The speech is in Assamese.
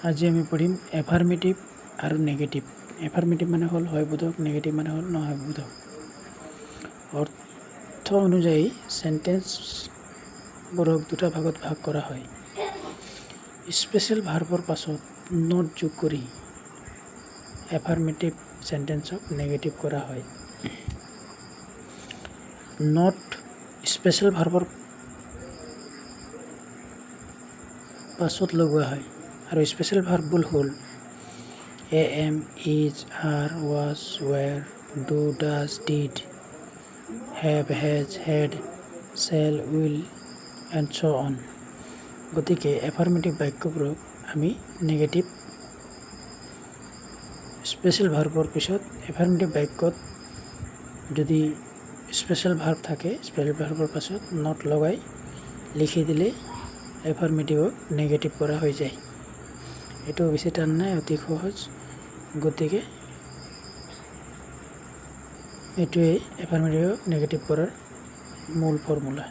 আজি আমি পঢ়িম এফাৰ্মেটিভ আৰু নেগেটিভ। এফাৰ্মেটিভ মানে হ'ল হয় বোধক, নেগেটিভ মানে হ'ল নহয় বোধক। অৰ্থ অনুযায়ী চেণ্টেন্সবোৰক দুটা ভাগত ভাগ কৰা হয়। স্পেচিয়েল ভাৰ্বৰ পাছত নট যোগ কৰি এফাৰ্মেটিভ চেণ্টেন্সক নেগেটিভ কৰা হয়। নট স্পেচিয়েল ভাৰ্বৰ পাছত লগোৱা হয় আৰু স্পেচিয়েল ভাৰ্ববোৰ হ'ল am, is, are, was, were, do, does, did, have, has, had, shall, will and so on। গতিকে এফাৰ্মেটিভ বাক্যবোৰক আমি নেগেটিভ স্পেচিয়েল ভাৰ্বৰ পিছত এফাৰ্মেটিভ বাক্যত যদি স্পেচিয়েল ভাৰ্ব থাকে স্পেচিয়েল ভাৰ্বৰ পাছত নট লগাই লিখি দিলে এফাৰ্মেটিভক নেগেটিভ কৰা হৈ যায়। এইটো বেছি টান নাই, অতি সহজ। গতিকে এইটোৱেই এফাৰ্মেটিভক নেগেটিভ কৰাৰ মূল ফৰ্মুলা।